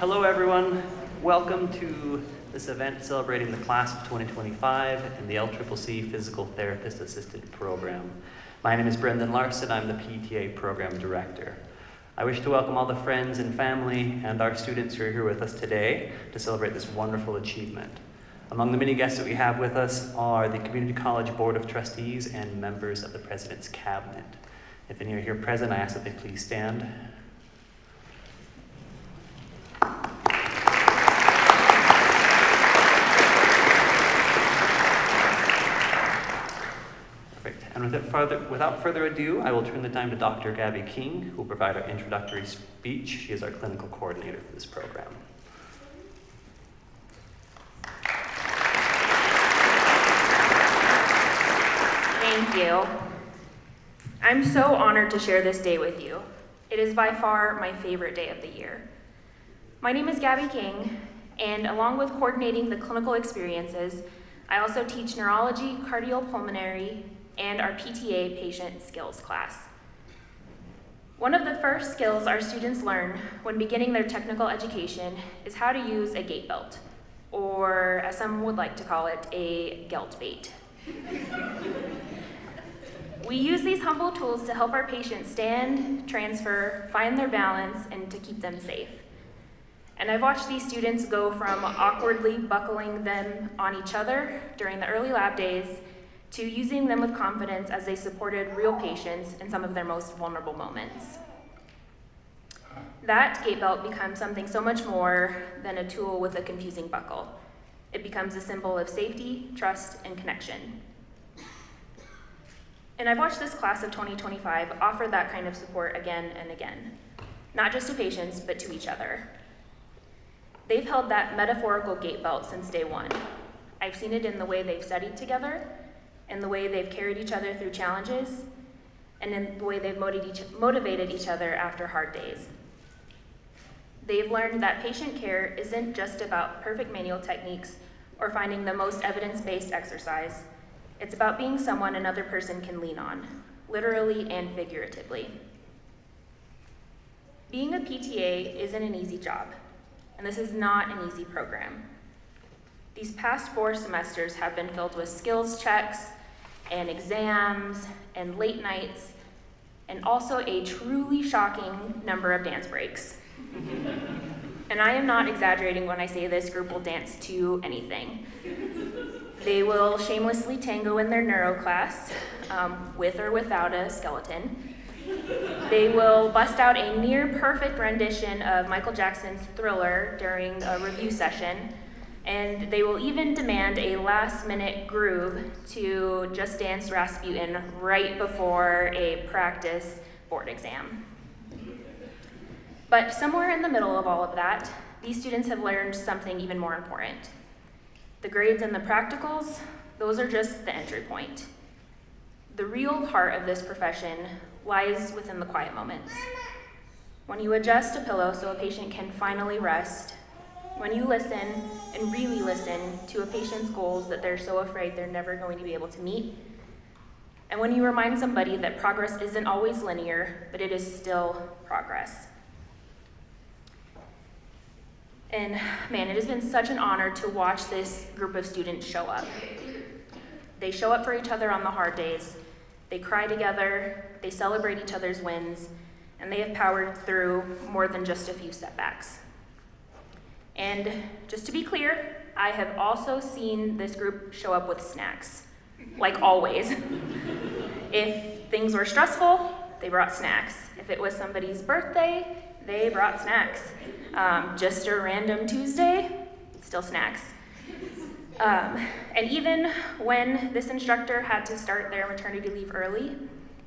Hello everyone, welcome to this event celebrating the class of 2025 and the LCCC Physical Therapist Assisted Program. My name is Brendan Larson, I'm the PTA Program Director. I wish to welcome all the friends and family and our students who are here with us today to celebrate this wonderful achievement. Among the many guests that we have with us are the Community College Board of Trustees and members of the President's Cabinet. If any are here present, I ask that they please stand. And without further ado, I will turn the time to Dr. Gabby King, who will provide our introductory speech. She is our clinical coordinator for this program. Thank you. I'm so honored to share this day with you. It is by far my favorite day of the year. My name is Gabby King, and along with coordinating the clinical experiences, I also teach neurology, cardiopulmonary, and our PTA patient skills class. One of the first skills our students learn when beginning their technical education is how to use a gait belt, or as some would like to call it, a gelt bait. We use these humble tools to help our patients stand, transfer, find their balance, and to keep them safe. And I've watched these students go from awkwardly buckling them on each other during the early lab days to using them with confidence as they supported real patients in some of their most vulnerable moments. That gait belt becomes something so much more than a tool with a confusing buckle. It becomes a symbol of safety, trust, and connection. And I've watched this class of 2025 offer that kind of support again and again, not just to patients, but to each other. They've held that metaphorical gait belt since day one. I've seen it in the way they've studied together, in the way they've carried each other through challenges, and in the way they've motivated each other after hard days. They've learned that patient care isn't just about perfect manual techniques or finding the most evidence-based exercise. It's about being someone another person can lean on, literally and figuratively. Being a PTA isn't an easy job, and this is not an easy program. These past 4 semesters have been filled with skills checks and exams and late nights, and also a truly shocking number of dance breaks. And I am not exaggerating when I say this group will dance to anything. They will shamelessly tango in their neuro class, with or without a skeleton. They will bust out a near-perfect rendition of Michael Jackson's Thriller during a review session, and they will even demand a last-minute groove to Just Dance Rasputin right before a practice board exam. But somewhere in the middle of all of that, these students have learned something even more important. The grades and the practicals, those are just the entry point. The real heart of this profession lies within the quiet moments. When you adjust a pillow so a patient can finally rest, when you listen and really listen to a patient's goals that they're so afraid they're never going to be able to meet, and when you remind somebody that progress isn't always linear, but it is still progress. And man, it has been such an honor to watch this group of students show up. They show up for each other on the hard days, they cry together, they celebrate each other's wins, and they have powered through more than just a few setbacks. And just to be clear, I have also seen this group show up with snacks, like always. If things were stressful, they brought snacks. If it was somebody's birthday, they brought snacks. Just a random Tuesday, still snacks. And even when this instructor had to start their maternity leave early,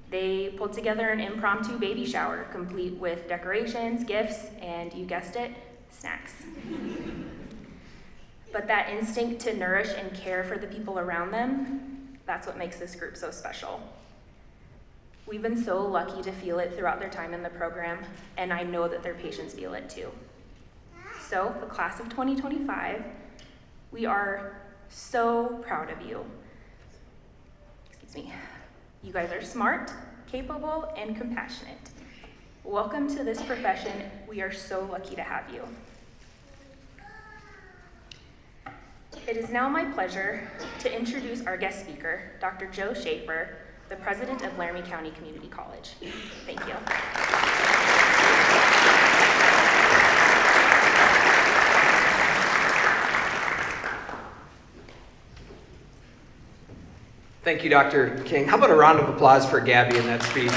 they pulled together an impromptu baby shower, complete with decorations, gifts, and you guessed it, snacks. But that instinct to nourish and care for the people around them, that's what makes this group so special. We've been so lucky to feel it throughout their time in the program, and I know that their patients feel it too. So, the class of 2025, we are so proud of you. Excuse me. You guys are smart, capable, and compassionate. Welcome to this profession. We are so lucky to have you. It is now my pleasure to introduce our guest speaker, Dr. Joe Schaefer, the president of Laramie County Community College. Thank you. Thank you, Dr. King. How about a round of applause for Gabby in that speech?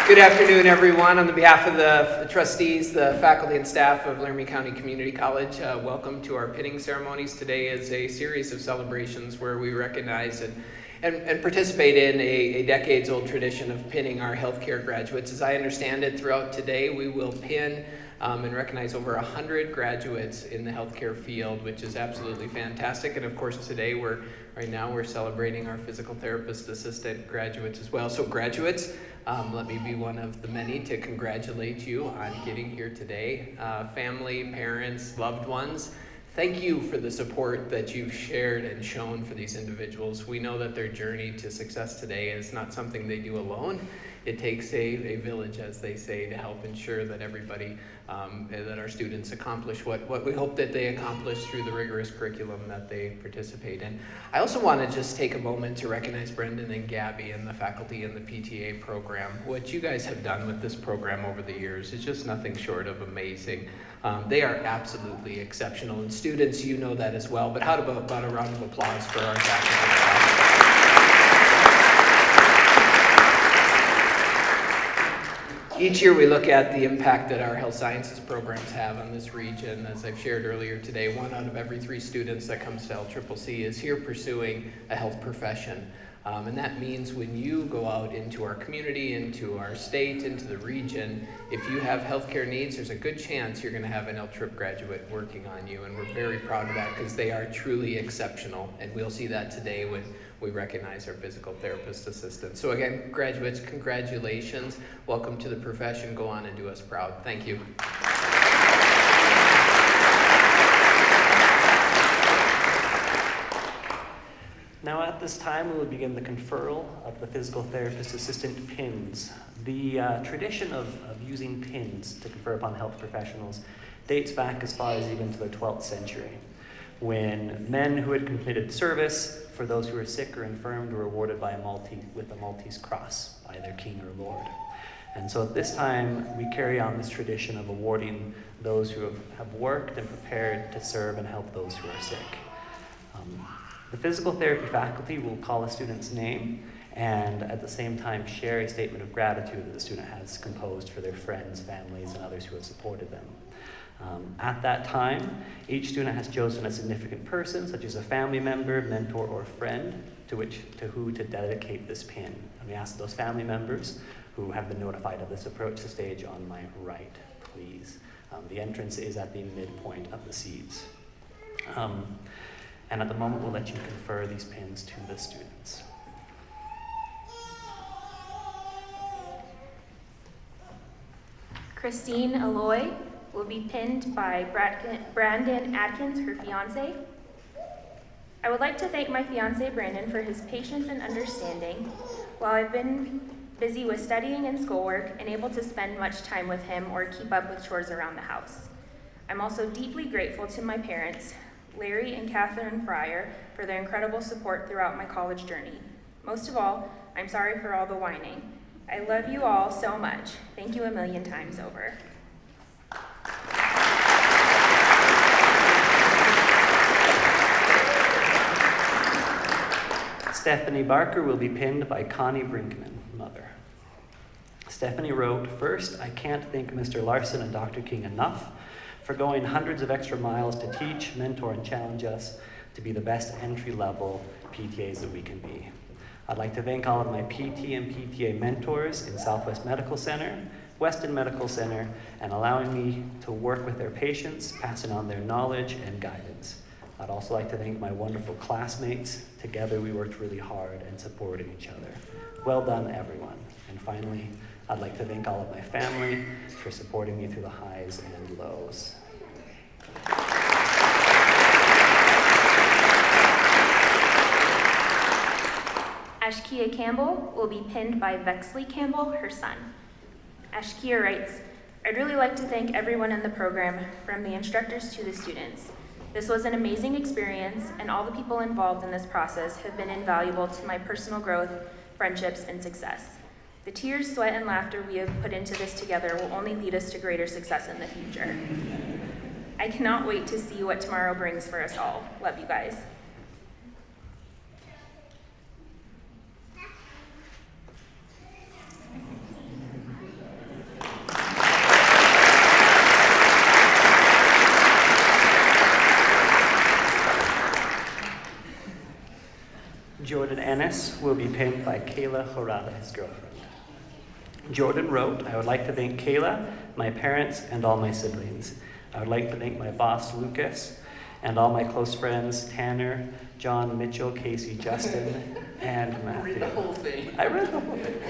Good afternoon, everyone. On behalf of the trustees, the faculty and staff of Laramie County Community College, welcome to our pinning ceremonies. Today is a series of celebrations where we recognize and participate in a decades-old tradition of pinning our healthcare graduates. As I understand it, throughout today, we will pin and recognize over 100 graduates in the healthcare field, which is absolutely fantastic. And of course, today right now we're celebrating our physical therapist assistant graduates as well. So graduates, let me be one of the many to congratulate you on getting here today. Family, parents, loved ones, thank you for the support that you've shared and shown for these individuals. We know that their journey to success today is not something they do alone. It takes a village, as they say, to help ensure that everybody, that our students accomplish what we hope that they accomplish through the rigorous curriculum that they participate in. I also want to just take a moment to recognize Brendan and Gabby and the faculty in the PTA program. What you guys have done with this program over the years is just nothing short of amazing. They are absolutely exceptional, and students, you know that as well. But how about a round of applause for our faculty? Each year we look at the impact that our health sciences programs have on this region. As I've shared earlier today, 1 out of every 3 students that comes to LCCC is here pursuing a health profession. And that means when you go out into our community, into our state, into the region, if you have healthcare needs, there's a good chance you're going to have an LTRIP graduate working on you. And we're very proud of that because they are truly exceptional. And we'll see that today when we recognize our physical therapist assistants. So again, graduates, congratulations. Welcome to the profession. Go on and do us proud. Thank you. Now at this time, we will begin the conferral of the physical therapist assistant pins. The tradition of using pins to confer upon health professionals dates back as far as even to the 12th century, when men who had completed service for those who were sick or infirmed were awarded with a Maltese cross by their king or lord. And so at this time, we carry on this tradition of awarding those who have worked and prepared to serve and help those who are sick. The physical therapy faculty will call a student's name and at the same time share a statement of gratitude that the student has composed for their friends, families, and others who have supported them. At that time, each student has chosen a significant person, such as a family member, mentor, or friend, to who to dedicate this pin. And we ask those family members who have been notified of this approach the stage on my right, please. The entrance is at the midpoint of the seats. And at the moment, we'll let you confer these pins to the students. Christine Alloy will be pinned by Brandon Adkins, her fiance. I would like to thank my fiance, Brandon, for his patience and understanding while I've been busy with studying and schoolwork and able to spend much time with him or keep up with chores around the house. I'm also deeply grateful to my parents, Larry and Catherine Fryer, for their incredible support throughout my college journey. Most of all, I'm sorry for all the whining. I love you all so much. Thank you a million times over. Stephanie Barker will be pinned by Connie Brinkman, mother. Stephanie wrote, "First, I can't thank Mr. Larson and Dr. King enough for going hundreds of extra miles to teach, mentor, and challenge us to be the best entry-level PTAs that we can be. I'd like to thank all of my PT and PTA mentors in Southwest Medical Center, Weston Medical Center, and allowing me to work with their patients, passing on their knowledge and guidance. I'd also like to thank my wonderful classmates. Together we worked really hard and supported each other. Well done, everyone. And finally, I'd like to thank all of my family for supporting me through the highs and lows." Ashkia Campbell will be pinned by Vexley Campbell, her son. Ashkia writes, "I'd really like to thank everyone in the program, from the instructors to the students. This was an amazing experience, and all the people involved in this process have been invaluable to my personal growth, friendships, and success. The tears, sweat, and laughter we have put into this together will only lead us to greater success in the future. I cannot wait to see what tomorrow brings for us all. Love you guys." Jordan Ennis will be pinned by Kayla Horada, his girlfriend. Jordan wrote, "I would like to thank Kayla, my parents, and all my siblings. I would like to thank my boss, Lucas, and all my close friends, Tanner, John, Mitchell, Casey, Justin, and Matthew." Read the whole thing. I read the whole thing.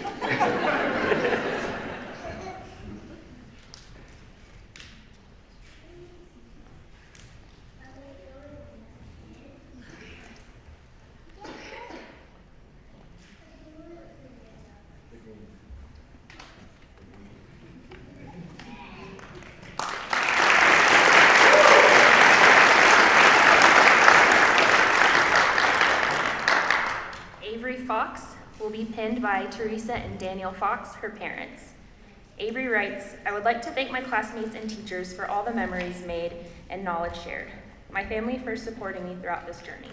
Fox will be pinned by Teresa and Daniel Fox, her parents. Avery writes, "I would like to thank my classmates and teachers for all the memories made and knowledge shared. My family for supporting me throughout this journey."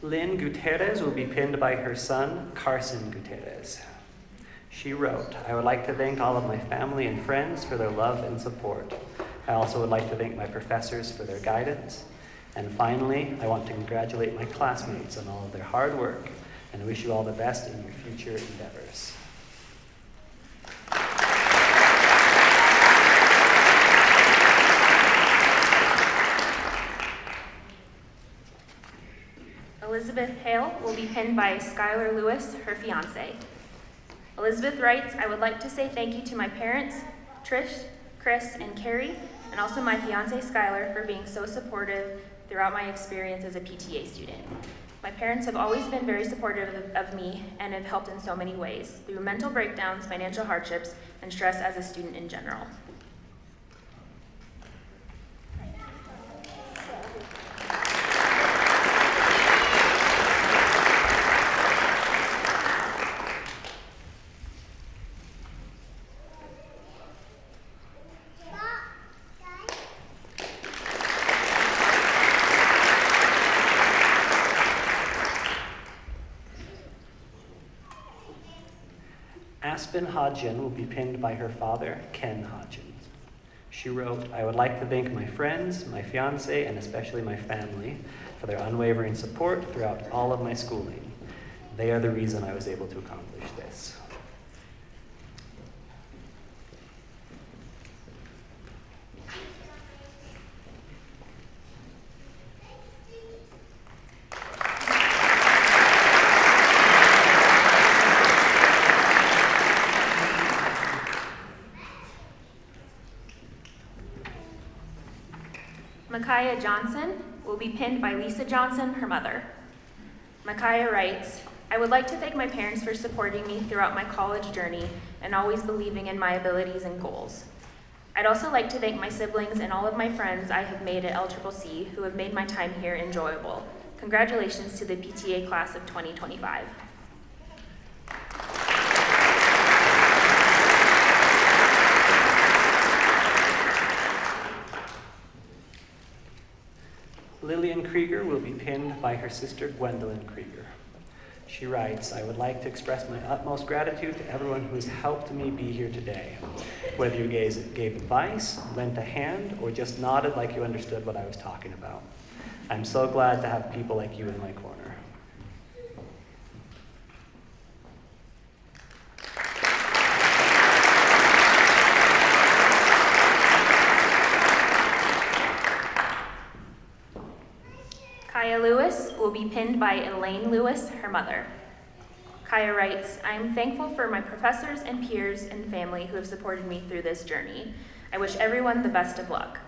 Lynn Gutierrez will be pinned by her son, Carson Gutierrez. She wrote, "I would like to thank all of my family and friends for their love and support. I also would like to thank my professors for their guidance. And finally, I want to congratulate my classmates on all of their hard work and wish you all the best in your future endeavors." Elizabeth Hale will be pinned by Skylar Lewis, her fiance. Elizabeth writes, "I would like to say thank you to my parents, Trish, Chris, and Carrie, and also my fiance Skylar for being so supportive throughout my experience as a PTA student. My parents have always been very supportive of me and have helped in so many ways, through mental breakdowns, financial hardships, and stress as a student in general." Aspen Hodgin will be pinned by her father, Ken Hodgin. She wrote, "I would like to thank my friends, my fiance, and especially my family for their unwavering support throughout all of my schooling. They are the reason I was able to accomplish this." Micaiah Johnson will be pinned by Lisa Johnson, her mother. Micaiah writes, "I would like to thank my parents for supporting me throughout my college journey and always believing in my abilities and goals. I'd also like to thank my siblings and all of my friends I have made at LCCC who have made my time here enjoyable. Congratulations to the PTA class of 2025. Lillian Krieger will be pinned by her sister Gwendolyn Krieger. She writes, "I would like to express my utmost gratitude to everyone who has helped me be here today. Whether you guys gave advice, lent a hand, or just nodded like you understood what I was talking about. I'm so glad to have people like you in my corner." Kaya Lewis will be pinned by Elaine Lewis, her mother. Kaya writes, I am thankful for my professors and peers and family who have supported me through this journey. I wish everyone the best of luck.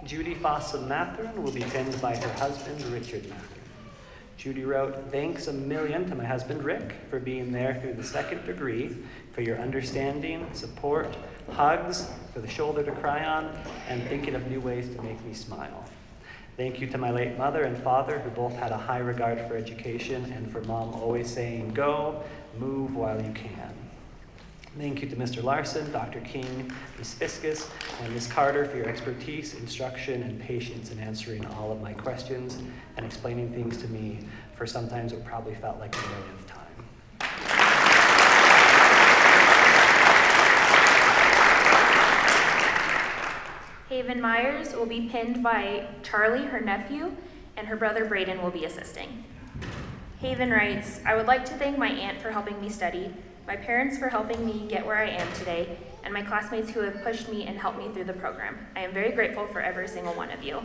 Judy Fossum Mathern will be pinned by her husband, Richard Mathern. Judy wrote, thanks a million to my husband, Rick, for being there through the second degree, for your understanding, support, hugs, for the shoulder to cry on, and thinking of new ways to make me smile. Thank you to my late mother and father, who both had a high regard for education, and for Mom always saying, go, move while you can. Thank you to Mr. Larson, Dr. King, Ms. Fiskus, and Ms. Carter for your expertise, instruction, and patience in answering all of my questions and explaining things to me for sometimes what probably felt like a millionth time. Haven Myers will be pinned by Charlie, her nephew, and her brother Braden will be assisting. Haven writes, I would like to thank my aunt for helping me study, my parents for helping me get where I am today, and my classmates who have pushed me and helped me through the program. I am very grateful for every single one of you.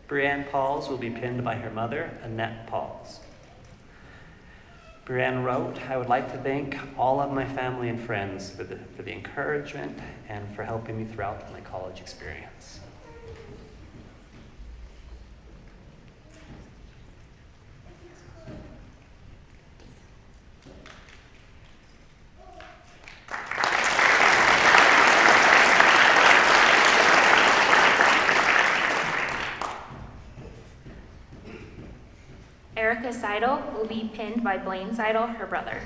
Brianne Pauls will be pinned by her mother, Annette Pauls. Brianne wrote, I would like to thank all of my family and friends for the encouragement and for helping me throughout my college experience. Erica Seidel will be pinned by Blaine Seidel, her brother.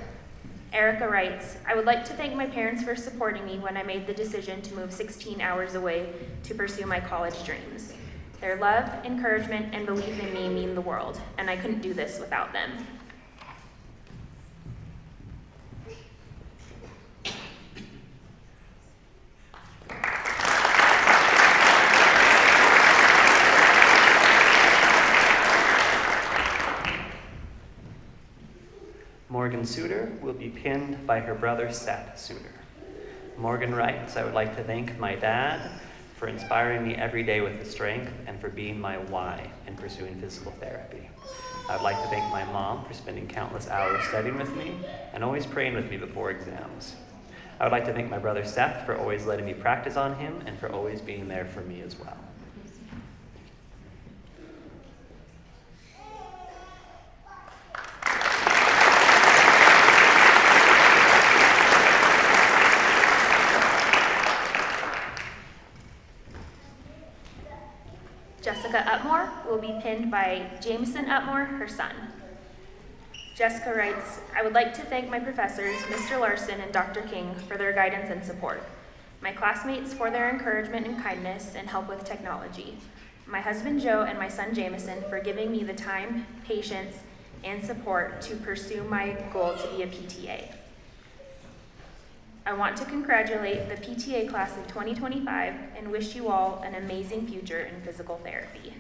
Erica writes, I would like to thank my parents for supporting me when I made the decision to move 16 hours away to pursue my college dreams. Their love, encouragement, and belief in me mean the world, and I couldn't do this without them. Morgan Suter will be pinned by her brother, Seth Suter. Morgan writes, I would like to thank my dad for inspiring me every day with his strength and for being my why in pursuing physical therapy. I would like to thank my mom for spending countless hours studying with me and always praying with me before exams. I would like to thank my brother Seth for always letting me practice on him and for always being there for me as well. Jessica Upmore will be pinned by Jameson Upmore, her son. Jessica writes, I would like to thank my professors, Mr. Larson and Dr. King, for their guidance and support, my classmates for their encouragement and kindness and help with technology, my husband Joe and my son Jameson for giving me the time, patience, and support to pursue my goal to be a PTA. I want to congratulate the PTA class of 2025 and wish you all an amazing future in physical therapy.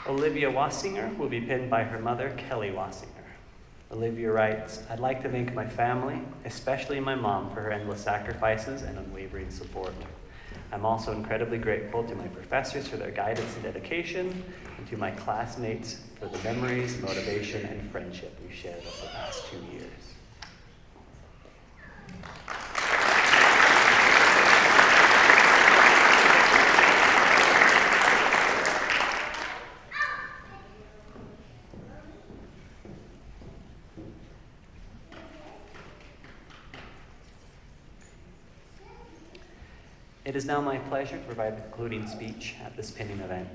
Olivia Wassinger will be pinned by her mother, Kelly Wassinger. Olivia writes, I'd like to thank my family, especially my mom, for her endless sacrifices and unwavering support. I'm also incredibly grateful to my professors for their guidance and dedication, and to my classmates for the memories, motivation, and friendship we've shared over the past 2 years. It is now my pleasure to provide the concluding speech at this pinning event.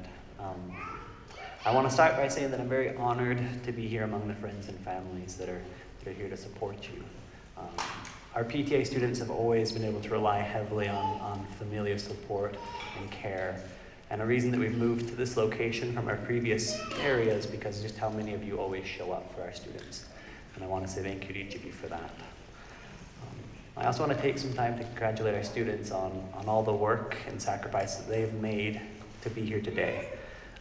I want to start by saying that I'm very honored to be here among the friends and families that are here to support you. Our PTA students have always been able to rely heavily on familial support and care. And a reason that we've moved to this location from our previous area is because just how many of you always show up for our students. And I want to say thank you to each of you for that. I also want to take some time to congratulate our students on all the work and sacrifice that they've made to be here today.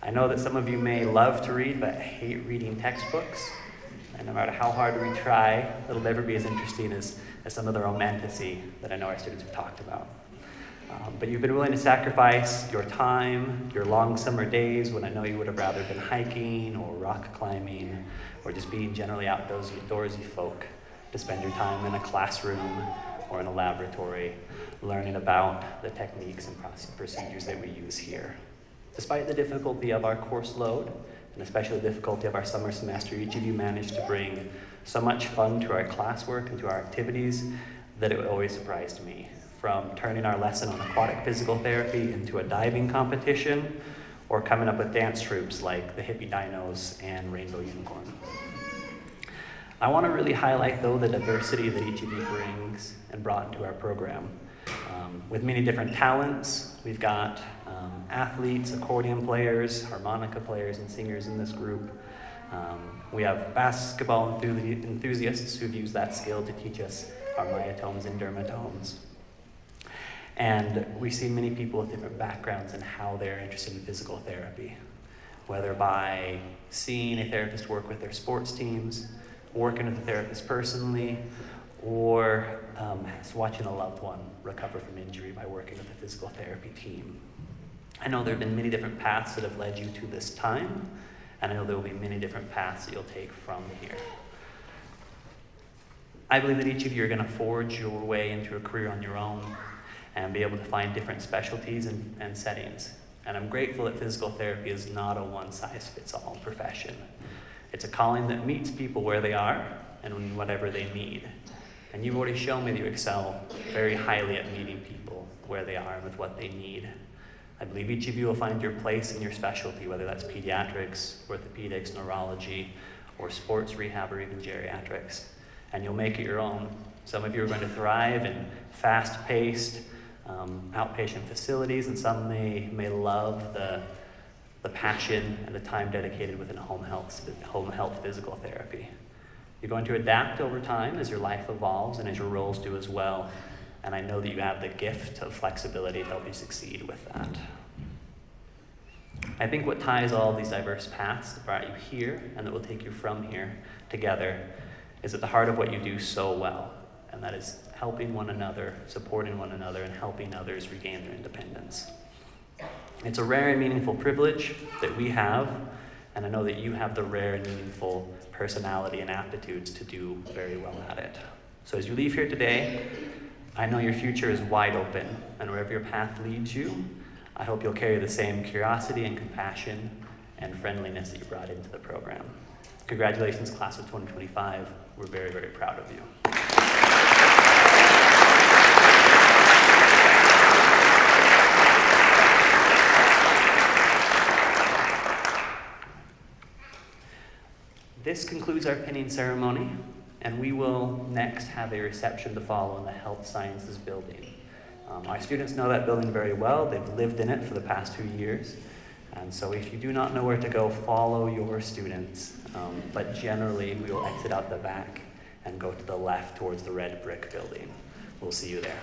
I know that some of you may love to read but hate reading textbooks. And no matter how hard we try, it'll never be as interesting as some of the romanticy that I know our students have talked about. But you've been willing to sacrifice your time, your long summer days when I know you would have rather been hiking or rock climbing or just being generally outdoorsy folk to spend your time in a classroom or in a laboratory learning about the techniques and procedures that we use here. Despite the difficulty of our course load, and especially the difficulty of our summer semester, each of you managed to bring so much fun to our classwork and to our activities that it always surprised me. From turning our lesson on aquatic physical therapy into a diving competition, or coming up with dance troupes like the Hippie Dinos and Rainbow Unicorn. I want to really highlight, though, the diversity that each of you brings and brought into our program. With many different talents, we've got athletes, accordion players, harmonica players, and singers in this group. We have basketball enthusiasts who've used that skill to teach us our myotones and dermatones. And we see many people with different backgrounds in how they're interested in physical therapy, whether by seeing a therapist work with their sports teams, working with a therapist personally, or watching a loved one recover from injury by working with a physical therapy team. I know there have been many different paths that have led you to this time, and I know there will be many different paths that you'll take from here. I believe that each of you are going to forge your way into a career on your own and be able to find different specialties and settings. And I'm grateful that physical therapy is not a one-size-fits-all profession. It's a calling that meets people where they are and whatever they need. And you've already shown me that you excel very highly at meeting people where they are and with what they need. I believe each of you will find your place in your specialty, whether that's pediatrics, orthopedics, neurology, or sports rehab, or even geriatrics. And you'll make it your own. Some of you are going to thrive in fast-paced, outpatient facilities, and some may love the passion and the time dedicated within home health physical therapy. You're going to adapt over time as your life evolves and as your roles do as well. And I know that you have the gift of flexibility to help you succeed with that. I think what ties all these diverse paths that brought you here and that will take you from here together is at the heart of what you do so well. And that is helping one another, supporting one another, and helping others regain their independence. It's a rare and meaningful privilege that we have, and I know that you have the rare and meaningful personality and aptitudes to do very well at it. So as you leave here today, I know your future is wide open, and wherever your path leads you, I hope you'll carry the same curiosity and compassion and friendliness that you brought into the program. Congratulations, class of 2025. We're very, very proud of you. This concludes our pinning ceremony, and we will next have a reception to follow in the Health Sciences building. Our students know that building very well. They've lived in it for the past 2 years. And so if you do not know where to go, follow your students. But generally, we will exit out the back and go to the left towards the red brick building. We'll see you there.